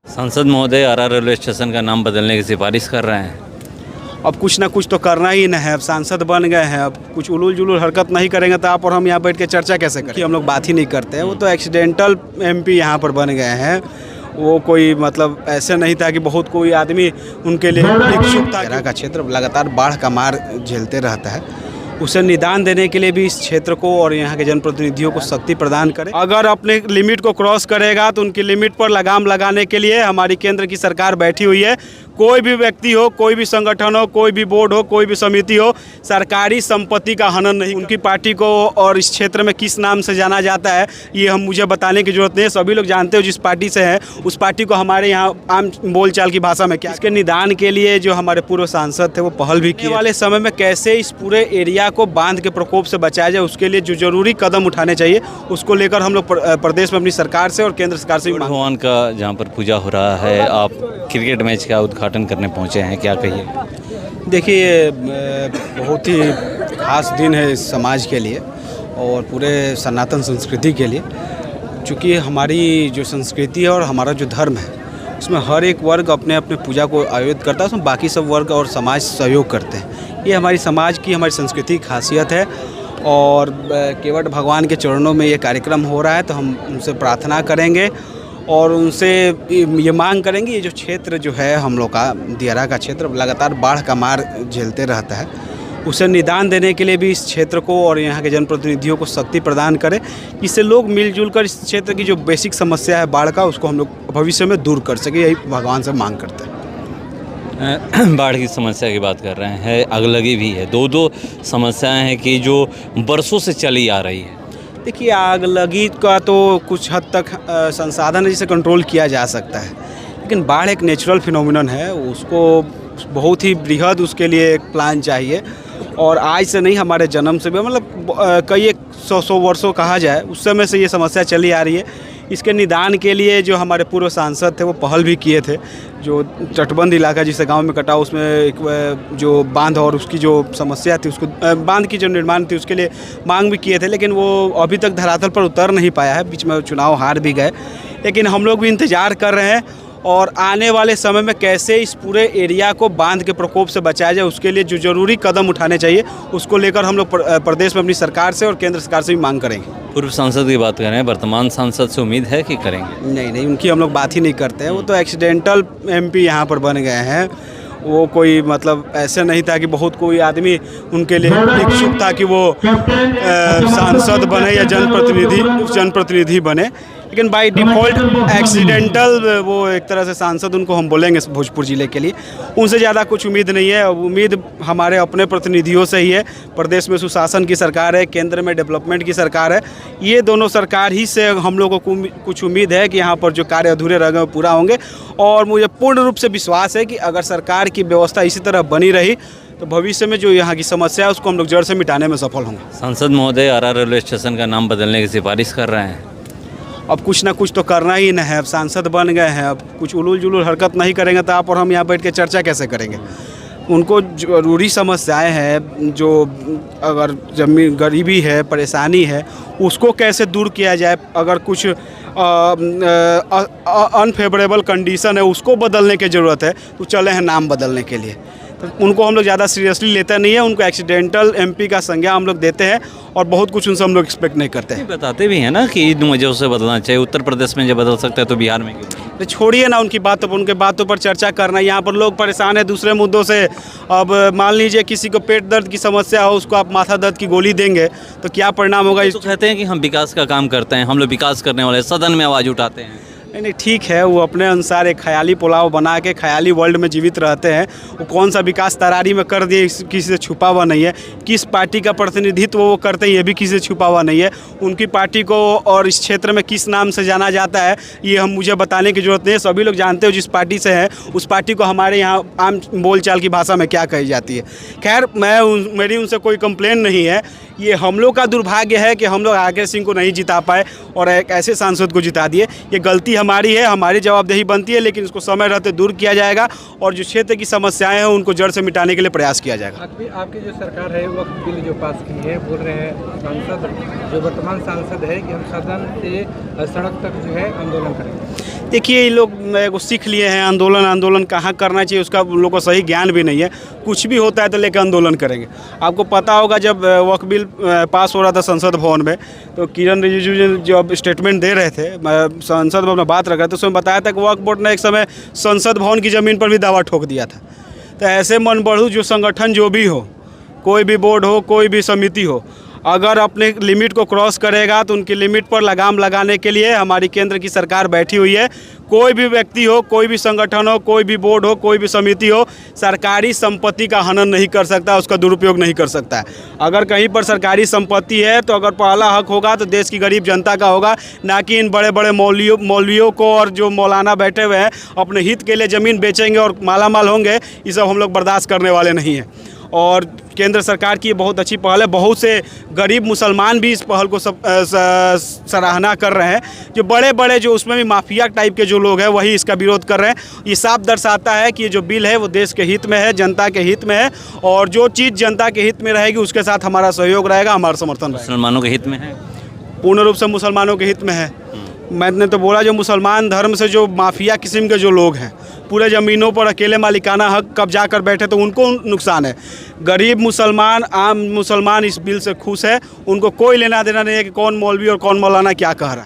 सांसद महोदय आरा railway station का नाम बदलने की सिफारिश कर रहे हैं। अब कुछ ना कुछ तो करना ही न है। अब सांसद बन गए हैं, अब कुछ उलूल जुलूल हरकत नहीं करेंगे तो आप और हम यहाँ बैठ के चर्चा कैसे करें? कि हम लोग बात ही नहीं करते हैं। वो तो एक्सीडेंटल एमपी यहाँ पर बन गए हैं। वो कोई मतलब ऐसे नहीं था कि बहुत कोई आदमी उनके लिए इच्छुक था। का क्षेत्र लगातार बाढ़ का मार झेलते रहता है। उसे निदान देने के लिए भी इस क्षेत्र को और यहाँ के जनप्रतिनिधियों को शक्ति प्रदान करें। अगर अपने लिमिट को क्रॉस करेगा तो उनकी लिमिट पर लगाम लगाने के लिए हमारी केंद्र की सरकार बैठी हुई है। कोई भी व्यक्ति हो, कोई भी संगठन हो, कोई भी बोर्ड हो, कोई भी समिति हो, सरकारी संपत्ति का हनन नहीं। उनकी पार्टी को और इस क्षेत्र में किस नाम से जाना जाता है ये मुझे बताने की जरूरत नहीं है। सभी लोग जानते हो जिस पार्टी से है उस पार्टी को हमारे यहाँ आम बोलचाल की भाषा में क्या। इसके निदान के लिए जो हमारे पूर्व सांसद थे वो पहल भी किए वाले समय में कैसे इस पूरे एरिया को बांध के प्रकोप से बचाया जाए, उसके लिए जो जरूरी कदम उठाने चाहिए उसको लेकर हम लोग प्रदेश में अपनी सरकार से और केंद्र सरकार से भगवान का जहाँ पर पूजा हो रहा है, आप क्रिकेट मैच का उद्घाटन करने पहुँचे हैं, क्या कहिए? देखिए, बहुत ही खास दिन है इस समाज के लिए और पूरे सनातन संस्कृति के लिए। चूँकि हमारी जो संस्कृति है और हमारा जो धर्म है उसमें हर एक वर्ग अपने अपने पूजा को आयोजित करता है, उसमें बाकी सब वर्ग और समाज सहयोग करते हैं। ये हमारी समाज की, हमारी संस्कृति की खासियत है और केवट भगवान के चरणों में ये कार्यक्रम हो रहा है तो हम उनसे प्रार्थना करेंगे और उनसे ये मांग करेंगे। ये जो क्षेत्र जो है हम लोग का दियारा का क्षेत्र लगातार बाढ़ का मार झेलते रहता है, उसे निदान देने के लिए भी इस क्षेत्र को और यहाँ के जनप्रतिनिधियों को शक्ति प्रदान करें। इससे लोग मिलजुल कर इस क्षेत्र की जो बेसिक समस्या है बाढ़ का, उसको हम लोग भविष्य में दूर कर सके, यही भगवान से मांग करते हैं। बाढ़ की समस्या की बात कर रहे हैं, आगलगी भी है, दो समस्याएं हैं कि जो बरसों से चली आ रही है। देखिए, आगलगी का तो कुछ हद तक संसाधन है जिसे कंट्रोल किया जा सकता है, लेकिन बाढ़ एक नेचुरल फिनोमिनन है, उसको बहुत ही बृहद उसके लिए एक प्लान चाहिए। और आज से नहीं, हमारे जन्म से भी मतलब कई 100 वर्षों कहा जाए उस समय से ये समस्या चली आ रही है। इसके निदान के लिए जो हमारे पूर्व सांसद थे वो पहल भी किए थे। जो तटबंध इलाका जिसे गांव में कटा, उसमें एक जो बांध और उसकी जो समस्या थी, उसको बांध की जो निर्माण थी उसके लिए मांग भी किए थे, लेकिन वो अभी तक धरातल पर उतर नहीं पाया है। बीच में चुनाव हार भी गए, लेकिन हम लोग भी इंतज़ार कर रहे हैं और आने वाले समय में कैसे इस पूरे एरिया को बांध के प्रकोप से बचाया जाए, उसके लिए जो जरूरी कदम उठाने चाहिए उसको लेकर हम लोग प्रदेश में अपनी सरकार से और केंद्र सरकार से भी मांग करेंगे। पूर्व सांसद की बात करें, वर्तमान सांसद से उम्मीद है कि करेंगे? नहीं, उनकी हम लोग बात ही नहीं करते हैं। वो तो एक्सीडेंटल एमपी यहाँ पर बन गए हैं। वो कोई मतलब ऐसे नहीं था कि बहुत कोई आदमी उनके लिए इच्छुक था कि वो सांसद बने या जनप्रतिनिधि बने, लेकिन बाय डिफ़ॉल्ट एक्सीडेंटल वो एक तरह से सांसद उनको हम बोलेंगे भोजपुर ज़िले के लिए। उनसे ज़्यादा कुछ उम्मीद नहीं है। उम्मीद हमारे अपने प्रतिनिधियों से ही है। प्रदेश में सुशासन की सरकार है, केंद्र में डेवलपमेंट की सरकार है। ये दोनों सरकार ही से हम लोगों को कुछ उम्मीद है कि यहाँ पर जो कार्य अधूरे रह गए वो पूरा होंगे। और मुझे पूर्ण रूप से विश्वास है कि अगर सरकार की व्यवस्था इसी तरह बनी रही तो भविष्य में जो यहाँ की समस्या है उसको हम लोग जड़ से मिटाने में सफल होंगे। सांसद महोदय आरा रेलवे स्टेशन का नाम बदलने की सिफारिश कर रहे हैं। अब कुछ ना कुछ तो करना ही न है। अब सांसद बन गए हैं, अब कुछ उलूल जुलूल हरकत नहीं करेंगे तो आप और हम यहाँ बैठ के चर्चा कैसे करेंगे? उनको जरूरी समस्याएं हैं, जो अगर जमीन गरीबी है, परेशानी है, उसको कैसे दूर किया जाए। अगर कुछ अनफेवरेबल कंडीशन है उसको बदलने की ज़रूरत है तो चले हैं नाम बदलने के लिए। तो उनको हम लोग ज़्यादा सीरियसली लेते नहीं है। उनको एक्सीडेंटल एमपी का संज्ञा हम लोग देते हैं और बहुत कुछ उनसे हम लोग एक्सपेक्ट नहीं करते हैं। बताते भी हैं ना कि इन वजह से बदलना चाहिए, उत्तर प्रदेश में जब बदल सकता है तो बिहार में क्यों? तो छोड़िए ना उनकी बातों पर, उनके बातों पर चर्चा करना। यहाँ पर लोग परेशान हैं दूसरे मुद्दों से। अब मान लीजिए किसी को पेट दर्द की समस्या हो, उसको आप माथा दर्द की गोली देंगे तो क्या परिणाम होगा? तो कहते हैं कि हम विकास का काम करते हैं, हम लोग विकास करने वाले, सदन में आवाज़ उठाते हैं। नहीं, ठीक है, वो अपने अनुसार एक ख्याली पुलाव बना के ख्याली वर्ल्ड में जीवित रहते हैं। वो कौन सा विकास तरारी में कर दिए किसी से छुपा हुआ नहीं है। किस पार्टी का प्रतिनिधित्व वो करते हैं ये भी किसी से छुपा हुआ नहीं है। उनकी पार्टी को और इस क्षेत्र में किस नाम से जाना जाता है ये मुझे बताने की ज़रूरत नहीं है। सभी लोग जानते हो जिस पार्टी से है उस पार्टी को हमारे यहाँ आम बोलचाल की भाषा में क्या कही जाती है। खैर, मेरी उनसे कोई कंप्लेन नहीं है। ये हम लोग का दुर्भाग्य है कि हम लोग आगे सिंह को नहीं जिता पाए और एक ऐसे सांसद को जिता दिए। ये गलती हमारी है, हमारी जवाबदेही बनती है, लेकिन इसको समय रहते दूर किया जाएगा और जो क्षेत्र की समस्याएं हैं उनको जड़ से मिटाने के लिए प्रयास किया जाएगा। आपकी जो सरकार है वक्त बिल जो पास की है, बोल रहे हैं सांसद जो वर्तमान सांसद है कि हम सदन से सड़क तक जो है आंदोलन करेंगे। देखिए, ये लोग को सीख लिए हैं आंदोलन कहाँ करना चाहिए उसका उन लोगों को सही ज्ञान भी नहीं है। कुछ भी होता है तो लेकर आंदोलन करेंगे। आपको पता होगा जब वक्फ बिल पास हो रहा था संसद भवन में, तो किरण रिजिजू जब स्टेटमेंट दे रहे थे, संसद भवन में बात रख रहे थे, उसमें बताया था कि वक्फ बोर्ड ने एक समय संसद भवन की ज़मीन पर भी दावा ठोक दिया था। तो ऐसे मनबढ़ू जो संगठन जो भी हो, कोई भी बोर्ड हो, कोई भी समिति हो, अगर अपने लिमिट को क्रॉस करेगा तो उनकी लिमिट पर लगाम लगाने के लिए हमारी केंद्र की सरकार बैठी हुई है। कोई भी व्यक्ति हो, कोई भी संगठन हो, कोई भी बोर्ड हो, कोई भी समिति हो, सरकारी संपत्ति का हनन नहीं कर सकता, उसका दुरुपयोग नहीं कर सकता है। अगर कहीं पर सरकारी संपत्ति है तो अगर पहला हक होगा तो देश की गरीब जनता का होगा, ना कि इन बड़े बड़े मौलवियों को और जो मौलाना बैठे हुए हैं अपने हित के लिए ज़मीन बेचेंगे और मालामाल होंगे। ये सब हम लोग बर्दाश्त करने वाले नहीं हैं। और केंद्र सरकार की ये बहुत अच्छी पहल है। बहुत से गरीब मुसलमान भी इस पहल को सराहना कर रहे हैं। जो बड़े बड़े जो उसमें भी माफिया टाइप के जो लोग हैं वही इसका विरोध कर रहे हैं। ये साफ दर्शाता है कि ये जो बिल है वो देश के हित में है, जनता के हित में है, और जो चीज़ जनता के हित में रहेगी उसके साथ हमारा सहयोग रहेगा, हमारा समर्थन रहेगा। मुसलमानों के हित में है, पूर्ण रूप से मुसलमानों के हित में है। मैंने तो बोला जो मुसलमान धर्म से जो माफिया किस्म के जो लोग हैं, पूरे ज़मीनों पर अकेले मालिकाना हक कब्जा कर बैठे, तो उनको नुकसान है। गरीब मुसलमान, आम मुसलमान इस बिल से खुश है। उनको कोई लेना देना नहीं है कि कौन मौलवी और कौन मौलाना क्या कह रहा है।